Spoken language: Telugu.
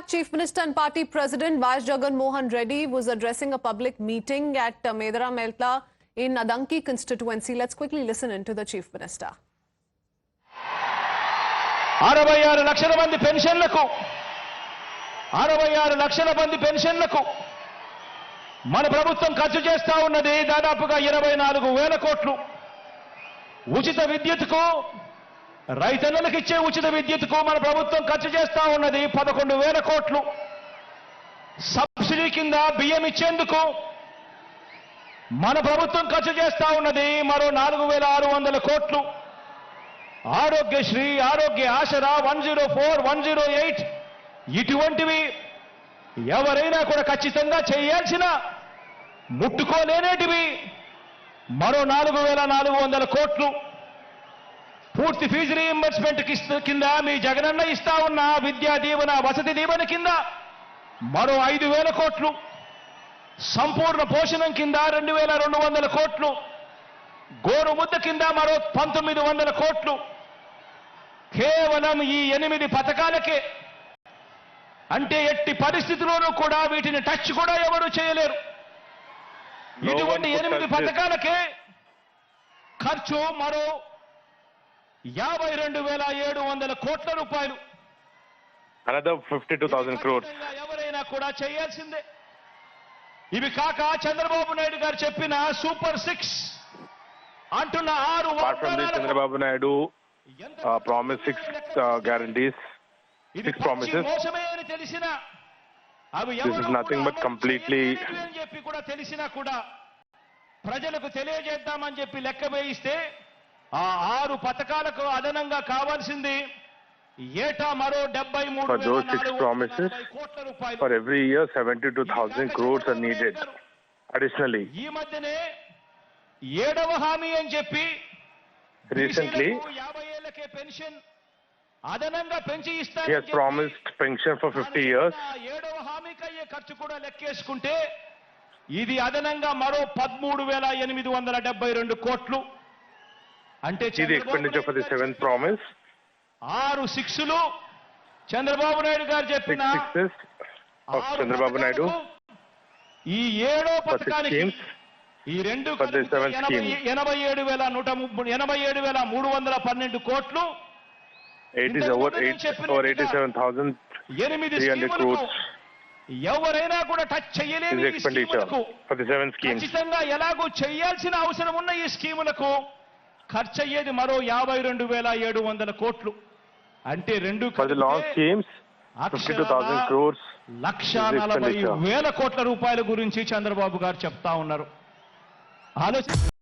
Chief Minister and Party President Vice Jagan Mohan Reddy was addressing a public meeting at Medara Melta in Adanki constituency. Let's quickly listen into the Chief Minister. 66 లక్షల మంది పెన్షన్లకు 66 లక్షల మంది పెన్షన్లకు మన ప్రభుత్వం ఖర్చు చేస్తా ఉన్నది దాదాపుగా 24,000 కోట్లు. ఉచిత విద్యుత్తుకు రైతన్నలకు ఇచ్చే ఉచిత విద్యుత్తుకు మన ప్రభుత్వం ఖర్చు చేస్తా ఉన్నది 11,000 కోట్లు. సబ్సిడీ కింద బియ్యం ఇచ్చేందుకు మన ప్రభుత్వం ఖర్చు చేస్తా ఉన్నది మరో 4,600 కోట్లు. ఆరోగ్యశ్రీ, ఆరోగ్య ఆసరా, 104, 108 ఇటువంటివి ఎవరైనా కూడా ఖచ్చితంగా చేయాల్సిన ముట్టుకోలేనేటివి మరో 4,400 కోట్లు. పూర్తి ఫీజు రీయింబర్స్మెంట్ కింద మీ జగనన్న ఇస్తా ఉన్న విద్యా దీవెన, వసతి దీవెన కింద మరో 5,000 కోట్లు. సంపూర్ణ పోషణం కింద 2,200 కోట్లు. గోరు ముద్ద కింద మరో 1,900 కోట్లు. కేవలం ఈ 8 పథకాలకే, అంటే ఎట్టి పరిస్థితుల్లోనూ కూడా వీటిని టచ్ కూడా ఎవరు చేయలేరు. ఇటువంటి 8 పథకాలకే ఖర్చు మరో 52,700 కోట్ల రూపాయలు. Another 52,000 crores. ఎవరైనా కూడా చేయాల్సిందే. ఇవి కాక చంద్రబాబు నాయుడు గారు చెప్పిన సూపర్ 6 అంటున్న 6 Apart from this, Chandrababu Naidu promised 6 guarantees, 6 promises. మోసమే అని తెలిసినా, అవి This is nothing but completely అని చెప్పి కూడా తెలిసినా కూడా ప్రజలకు తెలియజేద్దామని చెప్పి లెక్క వేయిస్తే ఆ 6 పథకాలకు అదనంగా కావాల్సింది ఏటా మరో 73,440 for those 6 promises. కోట్ల రూపాయలు. For every year, 72,000 crores are needed additionally. ఈ మధ్యనే 7వ హామీ అని చెప్పి Recently, 50 ఏళ్లకే పెన్షన్ అదనంగా పెంచి he ఇస్తారని has promised pension for 50 years. 7వ హామీకి అయ్యే ఖర్చు కూడా లెక్కేసుకుంటే ఇది అదనంగా మరో 13,872 కోట్లు. అంటే See the expenditure for the 7th promise. 6 6లు Chandrababu Naidu గారు చెప్పిన 6 sixes of Chandrababu Naidu ఈ 7వ for 6 పథకానికి schemes. ఈ రెండు for the 7th scheme. 87,312 కోట్లు. 87,300 crores ఎవరైనా కూడా టచ్ చేయలేని is the expenditure for the 7 schemes. ఖచ్చితంగా ఎలాగో చేయాల్సిన అవసరం ఉన్న ఈ స్కీములకు ఖర్చు అయ్యేది మరో 52,700 కోట్లు. అంటే రెండు For the long schemes, 52,000 crores is the expenditure. 1,40,000 కోట్ల రూపాయల గురించి చంద్రబాబు గారు చెప్తా ఉన్నారు. ఆలోచన